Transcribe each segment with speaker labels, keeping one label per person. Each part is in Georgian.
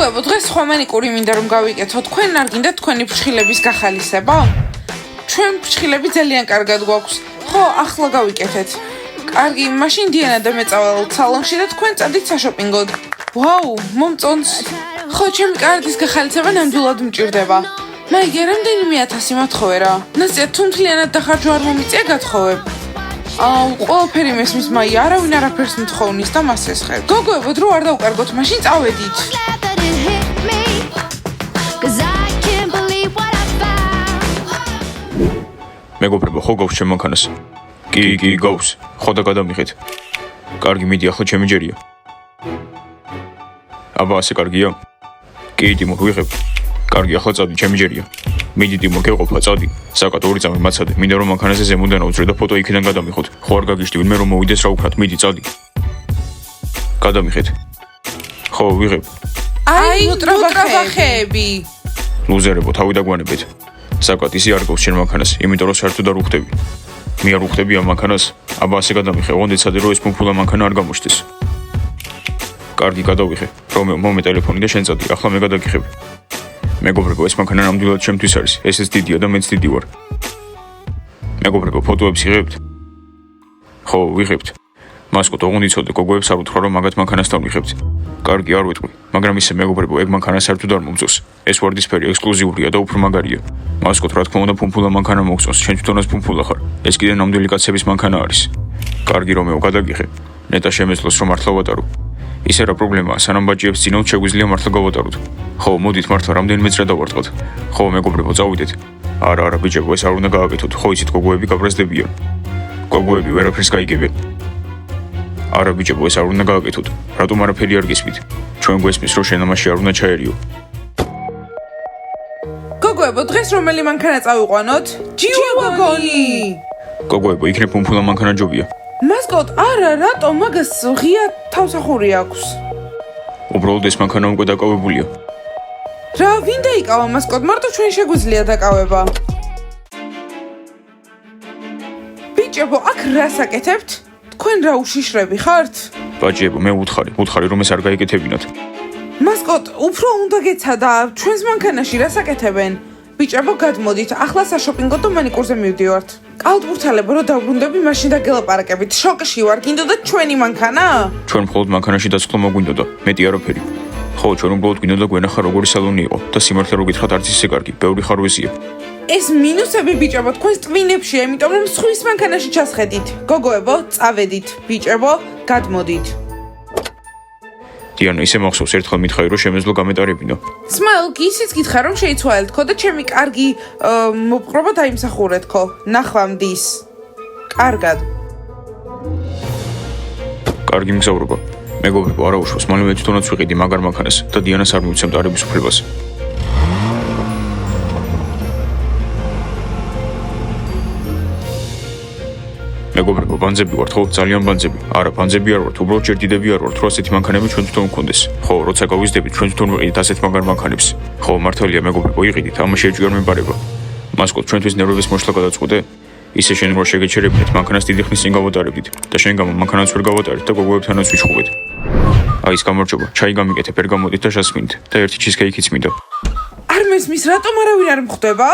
Speaker 1: გოგოებო, დღეს სხვა მანიკური მინდა რომ გავიკეთო, თქვენ არ გინდა თქვენი ფრჩხილების გახალისება? ჩვენ ფრჩხილები ძალიან კარგად გვაქვს. ხო, ახლა გავიკეთეთ. კარგი, მაშინ დიანა და მე წავალთ სალონში და თქვენ წადით საშოპინგოდ. ვაუ, მომწონს. ხო, ჩემი კარდის გახალისება ნამდვილად მჭირდება. მაიგე რამდენიმე 1000 მათხოვე რა. ნაცია თუ მთლიანად დახარჯო არ მომიწია გათხოვებ. ყველაფერი მესმის მაი, არავინ არაფერს მთხოვნის და მას ესხებ. გოგოებო, დრო არ დავკარგოთ, მაშინ წავედით.
Speaker 2: მეგობრებო, ხო გავს ჩემ მანქანას? კი, გავს. ხო და გადამიხეთ. კარგი, მიდი ახლა ჩემი ჯერია. აბა, ასე კარგია? კი, ტიმურ, ვიღებ. კარგი, ახლა წადი, ჩემი ჯერია. მიდი ტიმურ, გეყოფა, წადი. საკატო 2 წამი მაცადე. მინდა რომ მანქანაზე ზემოდან აუწრე და ფოტო იქიდან გადამიხოთ. ხო არ გაგიშდი, ვინმე რომ მოვიდეს რა უკრათ. მიდი, წადი. გადამიხეთ. ხო, ვიღებ.
Speaker 1: აი, მოტრაბახეები.
Speaker 2: ლუზერებო, თავი დაგვანებეთ. საკატ ისი არ გავს შენ მანქანას, იმიტომ რომ საერთოდ არ უხდები. მე არ უხდები ამ მანქანას. აბა ასე გადამიხე, ოღონდ ეცადე რომ ეს ფუფულა მანქანა არ გამოჩნდეს. კარგი, გადავიხე. რომეო, მომე ტელეფონი და შენ წადი. ახლა მე გადაგიხებ. მეგობრებო, ეს მანქანა ნამდვილად ჩემთვის არის. ესეც დიდია და მეც დიდი ვარ. მეგობრებო, ფოტოებს იღებთ? ხო, ვიღებთ. მასკოტ, ოღონდ იცოდე, გოგოებს არ უთხრა რომ მაგათ მანქანასთან ვიღებთ. კარგი, არ ვიტყვი. მაგრამ ისე მეგობრებო, ეგ მანქანა საერთოდ არ მომწონს. ეს ვარდისფერი ექსკლუზიურია და უფრო მაგარია. მასკოტ, რა თქმა უნდა, ფუფულა მანქანა მოგწონს. შენ თვითონაც ფუფულა ხარ. ეს კიდე ნამდვილი კაცების მანქანა არის. კარგი, რომეო, გადაგიხე. ნეტა შემეძლოს რომ მართლა ვატარო. ისე რა პრობლემაა, სანამ ბაჭიებს წინავთ შეგვიძლია მართლა გავატაროთ. ხო, მოდით მართლა რამდენიმე წრე დავარტყოთ. ხო, მეგობრებო, წავიდეთ. არა, ბიჭებო, ეს არ უნდა გააკეთოთ. ხო, იცით, გოგოები გაბრაზდებიან. გოგოები ვერაფერს გაიგებენ. არა, ბიჭებო, ეს არ უნდა გააკეთოთ. რატომ არაფერი არ გესმით? ჩვენ გვესმის, რომ შენ ამაში არ უნდა ჩაერიო.
Speaker 1: გოგოებო, დღეს რომელი მანქანა წავიყვანოთ? ჯი-ვაგონი.
Speaker 2: გოგოებო, იქნებ ფუფულა მანქანა ჯობია.
Speaker 1: მასკოტ, არა, რატომ მაგას ღია თავსახური აქვს?
Speaker 2: უბრალოდ ეს მანქანა უკვე დაკავებულია.
Speaker 1: რა, ვინ დაიკავა მასკოტ? მარტო ჩვენ შეგვიძლია დაკავება. ბიჭებო, აქ რას აკეთებთ? თქვენ რა უშიშრები ხართ?
Speaker 2: ბაჭიებო, მე უთხარი, რომ ეს არ გაიკეთებინათ.
Speaker 1: მასკოტ, უფრო უნდა გეცადა, ჩვენს მანქანაში რას აკეთებენ? ბიჭებო, გადმოდით, ახლა საშოპინგო და მანიკურზე მივდივართ. კალთბურთელებო, რო დავბრუნდები, მაშინ დაგელაპარაკებით. შოკში ვარ, გინდოდა ჩვენი მანქანა?
Speaker 2: ჩვენ მხოლოდ მანქანაში დაწვლა მოგვინდოდა, მეტი არაფერი. ხო, ჩვენ უბრალოდ გვინდოდა გვენახა როგორი სალონი იყო და სიმართლე რო გითხრათ, არც ისე კარგი, ბევრი ხარვეზია.
Speaker 1: ეს მინუსები ბიჭებო, თქვენს ტვინებშია, იმიტომ რომ სხვის მანქანაში ჩასხედით. გოგოებო, წავედით. ბიჭებო, გადმოდით.
Speaker 2: დიანა, ისე მახსოვს, ერთხელ მითხარი რომ შემეძლო გამეტარებინო.
Speaker 1: სმაილ, ისიც გითხრა რომ შეიცვალეთქო და ჩემი კარგი მოპყრობა დაიმსახურეთქო. ნახვამდის. კარგად.
Speaker 2: კარგი მგზავრობა. მეგობრებო, არა უშავს, მალევე თვითონაც ვიყიდი მაგარ მანქანას და დიანას არ მივცემ დარების უფლებას. მეგობრებო, ბანძები ვართ, ხო? ძალიან ბანძები. არა, ბანძები არ ვართ, უბრალოდ ჯერდიდები არ ვართ, რომ ასეთი მანქანები ჩვენ თვითონ ვქონდეს. ხო, როცა გავიზრდებით, ჩვენ თვითონ ვიყიდით ასეთ მაგარ მანქანებს. ხო, მართალია მეგობრებო, იყიდით, ამაში ეჭვი არ მემბარება. მასკოტ, ჩვენთვის ნერვების მოშლა გადაწყვეტე? ისე შენ რო შეგეჩერებინეთ, მანქანას დიდი ხნის წინ გავატარებდით და შენ გამო მანქანას ვერ გავატარეთ და გოგოებთანაც ვიჩხუბეთ. აი ეს გამარჯობა, ჩაი გამიკეთე, პერგამოდით და შასმინით და ერთი ჩიზკეიკიც მინდა.
Speaker 1: არ მესმის, რატომ არავინ არ მხვდება?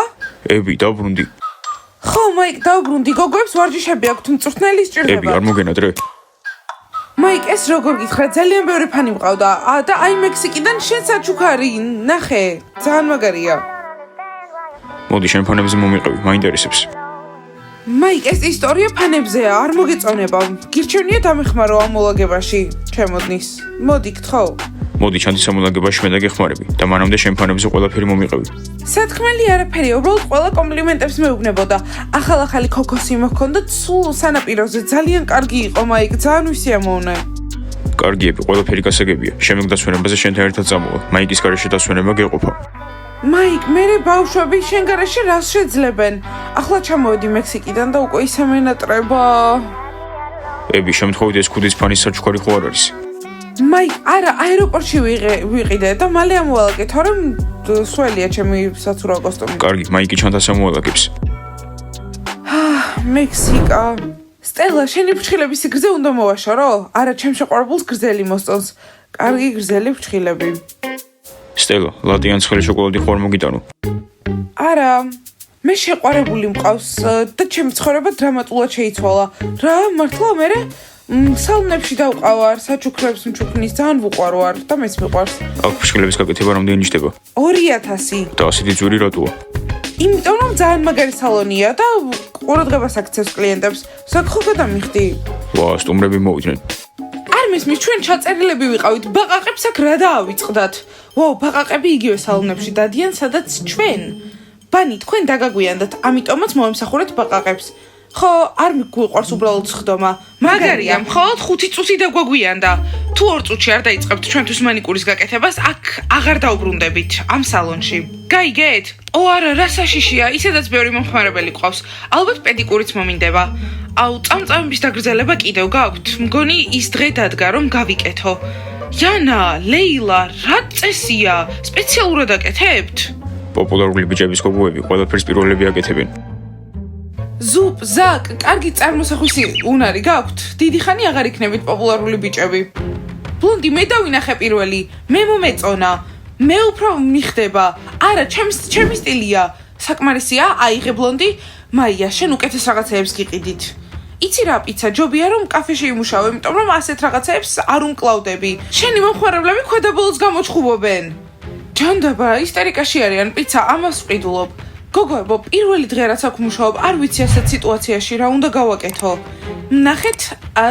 Speaker 2: ები, დაბრუნდი.
Speaker 1: ხო, მაიკ, დავბრუნდი, გოგოებს ვარჯიშები აქვთ, მწვრთნელი სჭირდება.
Speaker 2: ები, არ მოგენადრე?
Speaker 1: მაიკ, ეს როგორ გითხრა, ძალიან ბევრი ფანი მყავდა და აი მექსიკიდან შენ საჩუქარი, ნახე, ძალიან მაგარია.
Speaker 2: მოდი, შენ ფანებზე მომიყევი, მაინტერესებს.
Speaker 1: მაიკ, ეს ისტორია ფანებზეა, არ მოგეწონება. გირჩევნია დამეხმარო ამ მოლაგებაში, ჩემოდნის. მოდი, გთხოვ.
Speaker 2: მოდი, ჩანდი სამოლაგებაში მე დაგეხმარები და მანამდე შენ ფანებზე ყველაფერი მომიყევი.
Speaker 1: სათქმელი არაფერი, უბრალოდ ყველა კომპლიმენტებს მეუბნებოდა. ახალ-ახალი ქოქოსი მოქონდა, სულ სანაპიროზე, ძალიან კარგი იყო, მაიკ, ძალიან ვისიამოვნე.
Speaker 2: კარგიები, ყველაფერი გასაგებია. შემდეგ დასვენებაზე შენთან ერთად წამოვალ. მაიკის გარეშე დასვენება გეყოფა.
Speaker 1: მაიკ, მერე ბავშვები შენ გარეშე რას შეძლებენ? ახლა ჩამოვედი მექსიკიდან და უკვე ისე მენატრება.
Speaker 2: ები, შემთხვევით ეს ქუდის ფანის საჩუქარი ხო არ არის?
Speaker 1: მაიკ, არა, აეროპორტში ვიყიდე და მალე ამოვალაგე, თორემ სველია ჩემი საცურაო კოსტუმი.
Speaker 2: კარგი, მაიკი ჩანთას ამოვალაგებს.
Speaker 1: მექსიკა. სტელა, შენი ფრჩხილების სიგრძე უნდა მოვაშორო? არა, ჩემ შეყვარებულს გრძელი მოსწონს. კარგი გრძელი ფრჩხილები.
Speaker 2: სტელა, ლატიან ცხელი შოკოლადი ხوار მოგიტანო.
Speaker 1: არა, მე შეყვარებული მყავს და ჩემი ცხოვრება დრამატულად შეიცვალა. რა, მართლა მე სალონებში დავყავარ, საჩუქრებს მჩუქნის, ძალიან ვუყვარვარ და მეც მიყვარს.
Speaker 2: აქ ფრიშკილების გაკეთება რამდენი ნიშდება?
Speaker 1: 2000.
Speaker 2: და ასეთი ძვირი რატოა?
Speaker 1: იმიტომ რომ ძალიან მაგარი სალონია და ყურადღებას აქცევს კლიენტებს. საკ ხო გადამიხდი?
Speaker 2: ვა, სტუმრები მოვიდნენ.
Speaker 1: არ მისმის ჩვენ ჩაწერილები ვიყავით, ბაყაყებს აქ რა დაავიწყდათ? ვაუ, ბაყაყები იგივე სალონებში დადიან, სადაც ჩვენ. ბანი, თქვენ დაგაგვიანდათ, ამიტომაც მოემსახურეთ ბაყაყებს. ხო, არ მიგვიყვარს უბრალოდ სხდომა. მაგარია, მხოლოდ 5 წუთი დაგვაგვიანდა. თუ 2 წუთში არ დაიწყებთ ჩვენთვის მანიკურის გაკეთებას, აქ აღარ დაუბრუნდებით ამ სალონში. გაიგეთ? ო არა, რა საშიშია, ისედაც ბევრი მომხმარებელი ყავს. ალბათ პედიკურიც მომინდება. აუ, წამწამების დაგრძელება კიდევ გაქვთ. მგონი ის დღე დადგა, რომ გავიკეთო. Jana, Leila, რა წესია? სპეციალურად აკეთებთ?
Speaker 2: პოპულარული ბიჭების გოგოები ყველაფერს პირველები აკეთებენ.
Speaker 1: ზუპ, ზაკ, კარგი წარმოსახვისი უნარი გაქვთ? დიდი ხანი აღარ იქნებით პოპულარული ბიჭები. ბლონდი, მე დავინახე პირველი, მე მომეწონა. მე უფრო მიხდება. არა, ჩემი სტილია. საკმარისია, აიღე ბლონდი, მაია, შენ უკეთეს რაღაცეებს გიყიდით. იცი რა პიცა, ჯობია რომ კაფეში იმუშავე, იმიტომ რომ ასეთ რაღაცეებს არ უმკლავდები. შენი მომხმარებლები ქვედაბოლოს გამოჩხუბობენ. ჯანდაბა, ისტერიკაში არიან, პიცა, ამას ვყიდულობ. გოგოებო, პირველი დღე რაც აქ ვმუშაობ, არ ვიცი ასეთ სიტუაციაში რა უნდა გავაკეთო. ნახეთ,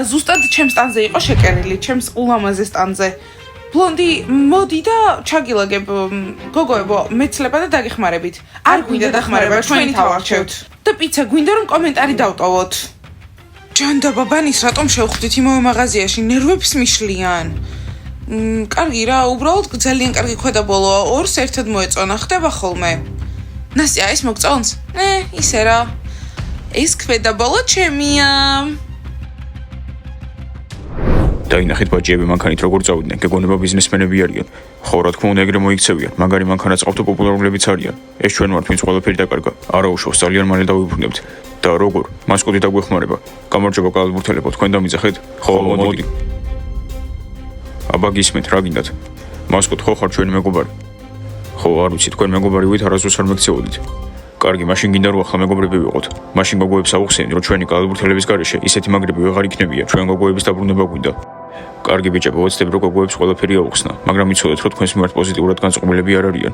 Speaker 1: ზუსტად ჩემს სტანზე იყო შეკერილი, ჩემს ულამაზეს სტანზე. ბლონდი, მოდი და ჩაგილაგებ. გოგოებო, მეცლება და დაგეხმარებით. არ გვინდა დახმარება, ჩვენი თავარჩევთ. და პიცა, გვინდა რომ კომენტარი დავტოვოთ. ჯანდაბა, ბანის რატომ შევხვდით იმავე მაღაზიაში, ნერვებს მიშლიან. კარგი რა, უბრალოდ ძალიან კარგი ქვედაბოლოა, ორს ერთად მოეწონა, ხდება ხოლმე. ნასია, ეს მოგწონს? ისე რა. ეს ქვედაბოლო ჩემია.
Speaker 2: დაინახეთ ბაჭიები მანქანით როგორ წავიდნენ, გეგონება ბიზნესმენები არიან. ხო, რა თქმა უნდა, ეგრე მოიქცევიან, მაგარი მანქანაც ყავთ და პოპულარულებიც არიან. ეს ჩვენ ვართ, ვინც ყველაფერი დაკარგა. არა უშავს, ძალიან მალე დავიბრუნებთ. და როგორ? მასკოტი დაგვეხმარება. გამარჯობა კალათბურთელებო, თქვენ დამიძახეთ? ხო, მოდი. აბა გისმენთ, რა გინდათ? მასკოტ ხო ხარ ჩვენი მეგობარი? ხო, არ ვიცი, თქვენ მეგობარი ვით, არასდროს არ მეკცეოდით. კარგი, მაშინ გინდა რომ ახლა მეგობრები ვიყოთ. მაშინ გოგოებს აუხსენით, რომ ჩვენი კალათბურთელების გარეშე ისეთი მაგრები ვეღარ იქნებიან, ჩვენ გოგოების დაბრუნება გვინდა. კარგი ბიჭებო, ვეცდებ რომ გოგოებს ყველაფერი აუხსნა, მაგრამ იცოდეთ, რომ თქვენს მიმართ პოზიტიურად განწყობილები არ არიან.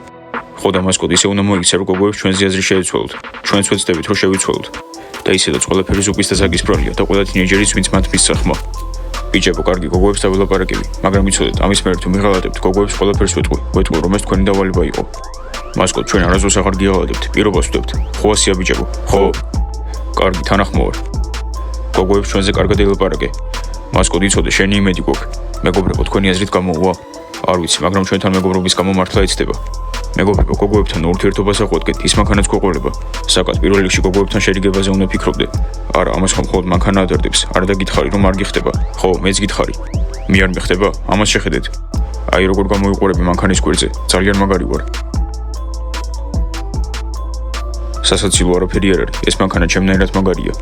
Speaker 2: ხო და მასკოტ ისე უნდა მოიქცე, რომ გოგოებს ჩვენზე აზრი შეეცვალოთ. ჩვენც ვეცდებით, რომ შევიცვალოთ. და ისედაც ყველაფერი ზუპის და ზაგის ბრალია და ყველა თინეიჯერის ვინც მათ მისცა ხმა. ბიჭებო, კარგი, გოგოებს დაველაპარაკები, მაგრამ იცოდეთ, ამის მერე თუ მიღალატებთ გოგოებს ყველაფერს ვეტყვი, რომ ეს თქვენი დავალება იყო. მასკოტ, ჩვენ არასდროს აღარ გიღალატებთ, პირობას ვდებთ. ხო ასია ბიჭებო? ხო. კარგი, თანახმოვარ. გოგოებს ჩვენზე კარგად ელაპარაკე. მასკოტ, იცოდე, შენი იმედი გვაქვს. მეგობრებო, თქვენი აზრით გამოუვა? არ ვიცი, მაგრამ ჩვენთან მეგობრობის გამო მართლა იცდება. მეგობრებო, გოგოებთან ურთიერთობას აღვადგეთ, ის მანქანაც გვეყოლება. საკაც პირველ რიგში გოგოებთან შერიგებაზე უნდა ფიქრობდე. არა, ამას ხომ მხოლოდ მანქანა ადარდებს. არა და გითხარი, რომ არ გიხდება. ხო, მეც გითხარი. მე არ მიხდება? ამას შეხედეთ. აი როგორ გამოიყურები მანქანის კვირზე, ძალიან მაგარი ვარ. სასაცილო არაფერი არ არის, ეს მანქანა ჩემნაირად მაგარია.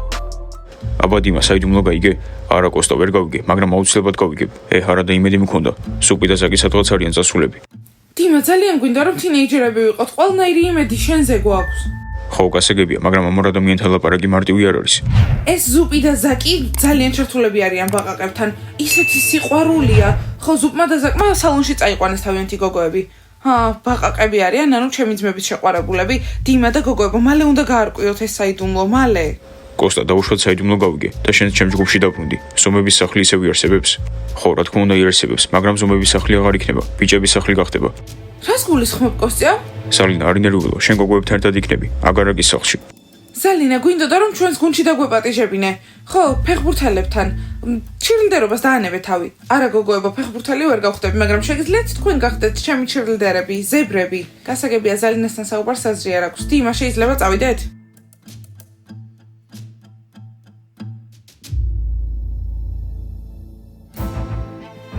Speaker 2: აბა დიმა, საიდუმლო გაიგე? არა კოსტა, ვერ გავიგე, მაგრამ აუცილებლად გავიგებ. არა და იმედი მქონდა. სუპი და ზაკი სადღაც არიან წასულები.
Speaker 1: დიმა, ძალიან გვინდა რომ თინეიჯერები ვიყოთ, ყველნაირი იმედი შენზე გვაქვს.
Speaker 2: ხო, გასაგებია, მაგრამ ამ ორ ადამიანთან ლაპარაკი მარტივი არ არის.
Speaker 1: ეს ზუპი და ზაკი ძალიან ჩართულები არიან ბაყაყებთან. ისეთი სიყვარულია. ხო, ზუპმა და ზაკმა სალონში წაიყვანეს თავიანთი გოგოები. ბაყაყები არიან, ანუ ჩემი ძმების შეყვარებულები. დიმა და გოგოებო, მალე უნდა გაარკვიოთ ეს საიდუმლო, მალე.
Speaker 2: კოსტა, დაუშვათ საიდუმლო გავიგე და შენც ჩემ ჯგუფში დაბრუნდი. ზომების სახლი ისევ იარსებებს? ხო, რა თქმა უნდა იარსებებს, მაგრამ ზომების სახლი აღარ იქნება, ბიჭების სახლი გახდება.
Speaker 1: რას გულისხმობ, კოსტია?
Speaker 2: სალინა, არ ინერვიულო, შენ გოგოებთან ერთად იქნები, აგარაკის სახლში.
Speaker 1: სალინა, გვინდოდა რომ ჩვენს გუნდში დაგვეპატიჟებინე. ხო, ფეხბურთელებთან. ჩირლდერობას დაანებე თავი. არა გოგოებო, ფეხბურთელი ვერ გავხდები, მაგრამ შეგიძლიათ თქვენ გახდეთ ჩემი ჩირლდერები, ზებრები. გასაგებია, ზალინასთან საუბარს აზრი არ აქვს. დიმა, შეიძლება წავიდეთ?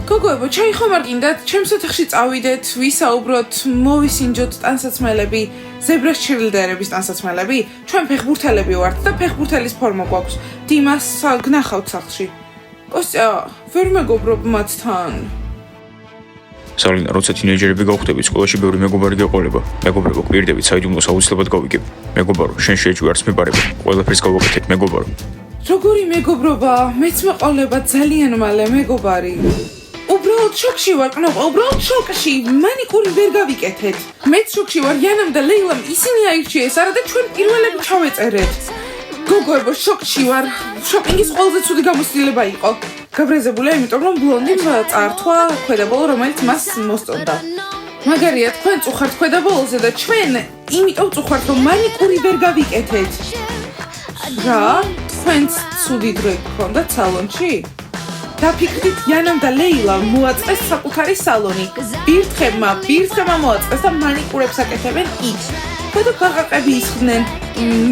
Speaker 1: გოგოებო, ჩაი ხომ არ გინდათ? ჩემს ოთახში წავიდეთ, ვისაუბროთ, მოვისინჯოთ ტანსაცმელები, ზებრას ჩირლდერების ტანსაცმელები. ჩვენ ფეხბურთელები ვართ და ფეხბურთელის ფორმა გვაქვს. დიმას გნახავთ სახლში. კოსტა, ვერ მეგობრობ მათთან.
Speaker 2: სალინა, როცა თინეიჯერები გავხდებით, სკოლაში ბევრი მეგობარი გეყოლება. მეგობრებო, გვირდებით, საიდუმლოს აუცილებლად გავიგებ. მეგობარო, შენ შეეჭვი არც მეპარება. ყველაფერს გავაკეთებ, მეგობარო.
Speaker 1: როგორი მეგობრობა? მეც მეყოლება ძალიან მალე მეგობარი. უბრალოდ შოკში ვარ, კნოპა, უბრალოდ შოკში. მანიკური ვერ გავიკეთეთ. მეც შოკში ვარ, იანამ და ლეილამ ისინი აირჩიეს, არა და ჩვენ პირველები ჩავეწერეთ. გოგოებო, შოკში ვარ. შოპინგის ყველაზე ცუდი გამოცდილება იყო. გაბრაზებულია, იმიტომ რომ ბლონდიმ წართვა ქვედაბოლო, რომელიც მას მოსწონდა. მაგარია, თქვენ წუხართ ქვედაბოლოზე და ჩვენ იმიტომ წუხართ, რომ მანიკური ვერ გავიკეთეთ. რა? თქვენც ცუდი დრო გქონდათ სალონში? დაფიქრდით, იანამ და ლეილამ მოაწყეს საკუთარი სალონი. ბირთხებმა მოაწყეს და მანიკურებს აკეთებენ იქ. და ბაღაყები ისხდნენ,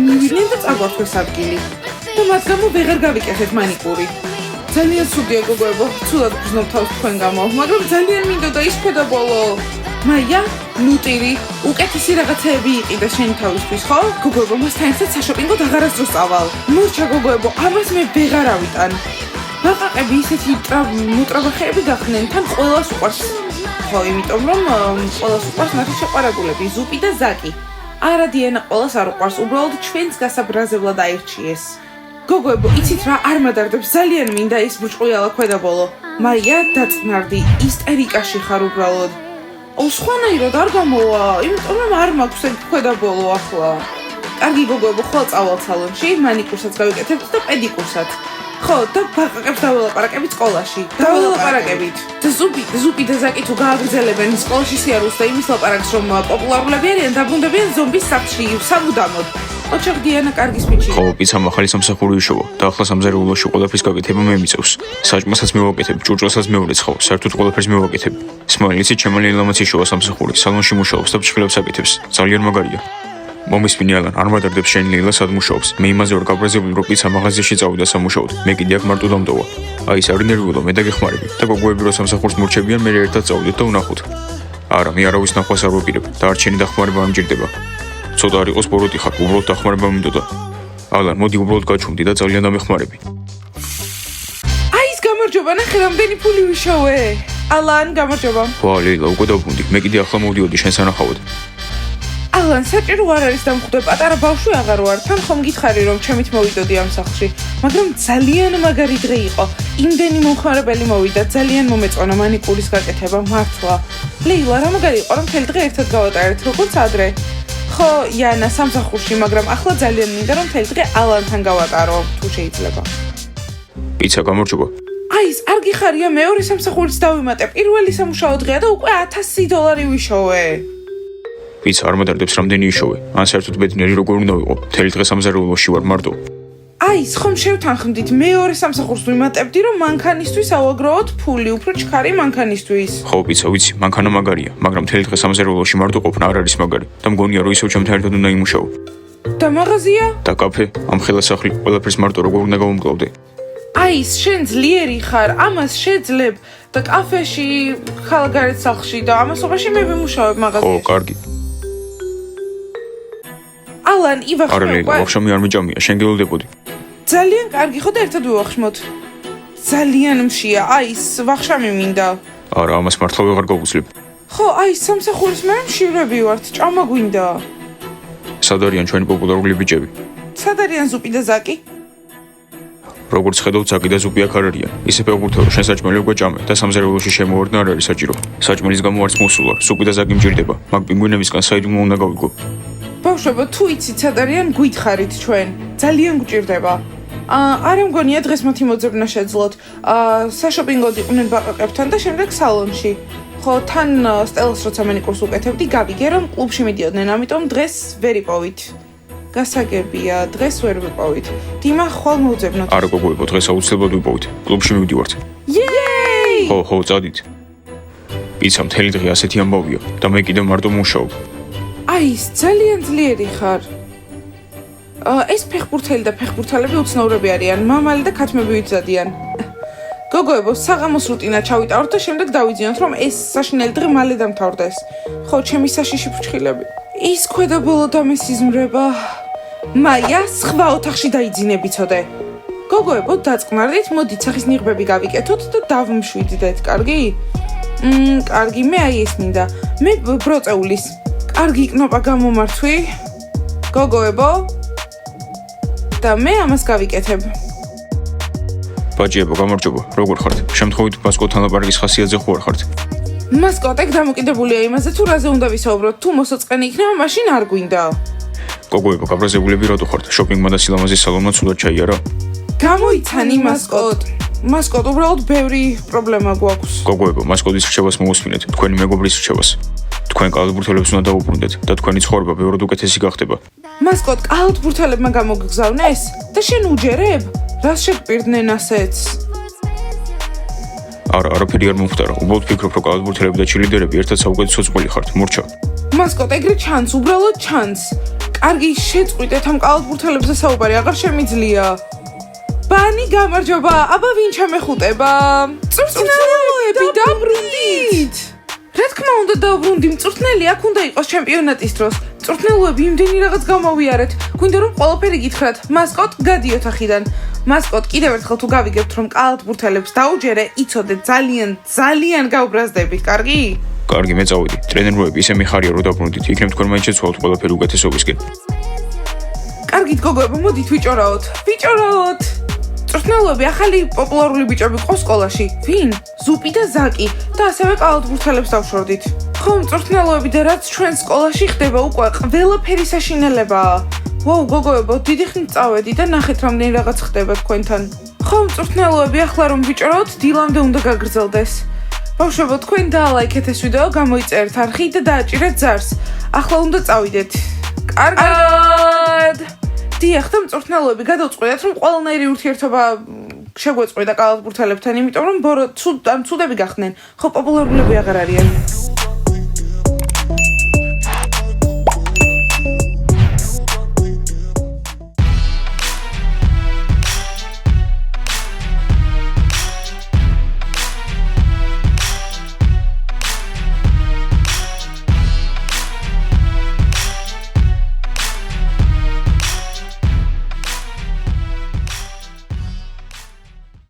Speaker 1: მივიდნენ და წაგვაქვეს ადგილი. და მათ გამო ვეღარ გავიკეთეთ მანიკური. ძალიან ცუდია გოგოებო, ცუდად გრძნობ თავს თქვენ გამო, მაგრამ ძალიან მინდოდა ის ქვედაბოლო. მაია, ნუტირი, უკეთესი რაღაცეები იყიდა შენი თავისთვის, ხო? გოგოებო, მასთან ერთად საშოპინგოდ აღარასდროს წავალ. მორჩა გოგოებო, ამას მე ვეღარ ავიტან. ბაღაყები ისეთი მოტრაბახეები გახდნენ, თან ყველას უყვარს. ხო, იმიტომ რომ ყველას უყვარს მათი შეყვარებულები, ზუპი და ზაკი. არა დიანა ყველას არ უყვარს, უბრალოდ ჩვენს გასაბრაზებლად აირჩიეს. გოგოებო, იცით რა არ მადარდებს, ძალიან მინდა ის ბრჭყვიალა ქვედაბოლო. მაია, დაწნარდი, ისტერიკაში ხარ უბრალოდ. სხვანაირად არ გამოვა, იმიტომ რომ არ მაქვს ეგ ქვედაბოლო ახლა. კარგი გოგოებო, ხვალ წავალ სალონში, მანიკურსაც გავიკეთებთ და პედიკურსაც. ხო, და ბაღაყებს დაველაპარაკებით სკოლაში. დაველაპარაკებით. და ზუპი და ზაკი თუ გააგრძელებენ სკოლაში სიარულს და იმის ლაპარაკს, რომ პოპულარულები არიან, დაბრუნდებიან ზომბის სახლში, სამუდამოდ. ოჩახ დიანა კარგი სპიჩი.
Speaker 2: ხო, პიცამ ახალი სამსახური იშოვა და ახლა სამზარეულოში ყველაფრის გაკეთება მე მიწევს. საჭმასაც მივაკეთებ, ჭურჭელსაც მეურეცხავ, საერთოდ ყველაფერს მივაკეთებ. სმაილიცი ჩემალი ლამაც იშოვა სამსახური, სალონში მუშაობს და ფშხილებს აკეთებს. ძალიან მაგარია. მომისმინე ალან, არ მადარდებს შენ ლეილა სად მუშაობს. მე იმაზე ვარ გაბრაზებული, რომ პიცა მაღაზიაში წავიდა სამუშაოდ. მე კიდე აქ მარტო დამტოვა. აი, ეს არ ნერვიულო, მე დაგეხმარები. და გოგოები რო სამსახურს მორჩებიან, მე ერთად წავდით და ვნახოთ. არა, მე არავის ნახვას არ ვაპირებ და არჩენი დახმარება ამჭირდება. ცოტა არ იყოს ბოროტი ხარ, უბრალოდ დახმარება მინდოდა. ალან, მოდი უბრალოდ გაჩვენდი და ძალიან დამეხმარები.
Speaker 1: აი, ის გამარჯობა, ნახე რამდენი ფული ვიშოვე. ალან, გამარჯობა.
Speaker 2: ვა, ლეილა, უკვე დავბრუნდი. მე კიდე ახლა მოვდიოდი შენ სანახავად.
Speaker 1: ალან, საჭირო არ არის დამხვდე, პატარა ბავშვი აღარ ვარ. თან ხომ გითხარი რომ ჩემით მოვიდოდი ამ სახლში, მაგრამ ძალიან მაგარი დღე იყო. იმდენი მომხმარებელი მოვიდა, ძალიან მომეწონა მანიკურის გაკეთება, მართლა. ლეილა, რა მაგარი იყო, რომ მთელი დღე ერთად გავატარეთ, როგორც ადრე. ხო, იანა სამსახურში, მაგრამ ახლა ძალიან მინდა რომ მთელი დღე ალანთან გავატარო, თუ შეიძლება.
Speaker 2: პიცა გამორჯობა.
Speaker 1: აი, ეს არ გიხარია, მეორე სამსახურიც დავიმატე. პირველი სამუშაო დღეა და უკვე $1000 ვიშოვე.
Speaker 2: პიცა არ მადარდებს რამდენი იშოვე. ან საერთოდ ბედნიერი როგორ უნდა ვიყო. მთელი დღე სამზარეულოში ვარ მარტო.
Speaker 1: აი, ხომ შევთანხმდით, მეორე სამსახურს ვიმატებდი, რომ მანქანისთვის ავაგროვოთ ფული, უფრო ჩქარი მანქანისთვის.
Speaker 2: ხო, პიცა, ვიცი, მანქანა მაგარია, მაგრამ მთელი დღე სამზარეულოში მარტო ყოფნა არ არის მაგარი. და მგონია რომ ისევ ჩემთან ერთად უნდა იმუშაო.
Speaker 1: და მაღაზია?
Speaker 2: და კაფე, ამ ხელასახლი, ყველაფერს მარტო როგორ უნდა გავუმკლავდე.
Speaker 1: აი, შენ ძლიერი ხარ, ამას შეძლებ და კაფეში, ხალგარეთ სახლში და ამასობაში მე ვიმუშავებ მაღაზიაში.
Speaker 2: ხო, კარგი.
Speaker 1: ალან, ივახშმე
Speaker 2: არა, ლეილა, ვახშამი არ მიჭამია, შენ გელოდებოდი.
Speaker 1: ძალიან კარგი, ხო და ერთად ვივახშმოთ. ძალიან მშია, აი, ის ვახშამი მინდა.
Speaker 2: არა, ამას მართლა ვეღარ გავუძლებ.
Speaker 1: ხო, აი, სამსახურის მე მშივრები ვართ, ჭამა გვინდა.
Speaker 2: სად არიან ჩვენი პოპულარული ბიჭები?
Speaker 1: სად არიან ზუპი და ზაკი?
Speaker 2: როგორც ხედავთ, ზაკი და ზუპი აქ არ არიან. ისე ფეხბურთელო, შენ საჭმელი უკვე ჭამე და სამზარეულოში შემოვარდნა არ არის საჭირო. საჭმელის გამო არც მოსულ ვარ, ზუპი და ზაკი მჭირდება, მაგ პინგვინებისგან საიდუმლო უნდა გავიგო.
Speaker 1: ბავშვებო, თუ იცით სად არიან, გითხარით ჩვენ. ძალიან გვჭირდება. არ მგონია დღეს მათი მოძებნა შეძლოთ. საშოპინგოდ იყვნენ ბაყაყებთან და შემდეგ სალონში. ხო, თან სტელას როცა მანიკურს უკეთებდი, გავიგე რომ კლუბში მიდიოდნენ, ამიტომ დღეს ვერ იპოვით. გასაგებია, დღეს ვერ ვიპოვით. დიმა ხვალ მოვძებნოთ.
Speaker 2: არა, გოგოებო, დღეს აუცილებლად ვიპოვით. კლუბში მივდივართ.
Speaker 1: იეი!
Speaker 2: ხო, წადით. პიცა მთელი დღე ასეთი ამბავია და მე კიდევ მარტო მუშაობ.
Speaker 1: აი, ძალიან ძლიერი ხარ. ეს ფეხბურთელი და ფეხბურთელები უცნაურები არიან, მამალი და ქათმები ვიძადიან. გოგოებო, საღამოს რუტინა ჩავიტაროთ და შემდეგ დავიძინოთ, რომ ეს საშინელი დღე მალე დამთავრდეს. ხო, ჩემი საშიში ფრჩხილები. ის ქვედაბოლო დამესიზმრება. მაია, სხვა ოთახში დაიძინებიცოდე. გოგოებო, დაწყნარდით, მოდით სახის ნიღბები გავიკეთოთ და დავმშვიდდეთ, კარგი? კარგი, მე აი ეს მინდა. მე ბროწეულის. კარგი იქნება გამომართვი. გოგოებო? და მე ამას გავიკეთებ.
Speaker 2: ბაჭიებო, გამარჯობა. როგორ ხართ? შემთხვევით მასკოტთან ლაპარაკის ხასიათზე ხო არ ხართ?
Speaker 1: მასკოტ ეგ დამოკიდებულია იმაზე, თუ რაზე უნდა ვისაუბროთ. თუ მოსაწყენი იქნება, მაშინ არ გვინდა.
Speaker 2: გოგოებო, გაბრაზებულები რატო ხართ? შოპინგმა და სილამაზის სალონმა ცუდად ჩაიარა?
Speaker 1: გამოიცანი მასკოტ. მასკოტ, უბრალოდ ბევრი პრობლემა გვაქვს.
Speaker 2: გოგოებო, მასკოტის რჩევას მოусმინეთ, თქვენი მეგობრის რჩევას. თქვენ კალათბურთელებს უნდა დაუბრუნდეთ და თქვენი ცხოვრება ბევრად უკეთესი გახდება.
Speaker 1: მასკოტ, კალათბურთელებმა გამოგგზავნეს და შენ უჯერებ? რას შეგპირდნენ ასეც?
Speaker 2: არაფერი არ მომხდარა. უბრალოდ ფიქრობ, რომ კალათბურთელები და ჩილიდერები ერთად საუკეთესო წყვილი ხართ. მორჩა.
Speaker 1: მასკოტ, ეგრე ჩანს, უბრალოდ ჩანს. კარგი, შეწყვიტეთ ამ კალათბურთელებზე საუბარი, აღარ შემიძლია. ბანი გამარჯობა, აბა ვინ ჩამეხუტება? მწვრთნელები, დაბრუნდით! რა თქმა უნდა დაუბრუნდი, მწვრთნელი აქ უნდა იყოს ჩემპიონატის დროს. მწვრთნელები იმდენი რაღაც გამოვიარეთ. გვინდა რომ ყველაფერი გითხრათ. მასკოტ, გადიოთ ახიდან. მასკოტ, კიდევ ერთხელ თუ გავიგებთ რომ კალათბურთელებს დაუჯერე, იცოდე ძალიან გაუბრაზდებით, კარგი?
Speaker 2: კარგი, მე წავედი. ტრენეროები ისე მიხარია რომ დაბრუნდით. იქნებ თქვენ მაინც შეცვალოთ ყველაფერი უკეთესობისკენ.
Speaker 1: კარგით, გოგოებო, მოდით ვიჭორაოთ. მწვრთნელები ახალი პოპულარული ბიჭები ყავს სკოლაში. ვინ? ზუპი და ზაკი და ასევე კალათბურთელებს დავშორდით. ხო, მწვრთნელები და რაც ჩვენ სკოლაში ხდება უკვე ყველაფერი საშინელებაა. ვაუ, გოგოებო, დიდი ხნით წავედი და ნახეთ რამდენი რაღაც ხდება თქვენთან. ხო, მწვრთნელები, ახლა რომ ვიჭორაოთ, დილამდე უნდა გაგრძელდეს. ბავშვებო, თქვენ დაალაიქეთ ეს ვიდეო, გამოიწერეთ არხი და დააჭირეთ ზარს. ახლა უნდა წავიდეთ. კარგად! დიახ, და მწვრთნელები გადავწყვეტეთ, რომ ყველანაირი ურთიერთობა შეგვეწყვეტა კალათბურთელებთან, იმიტომ რომ ცუდები გახდნენ. ხო, პოპულარულები აღარ არიან.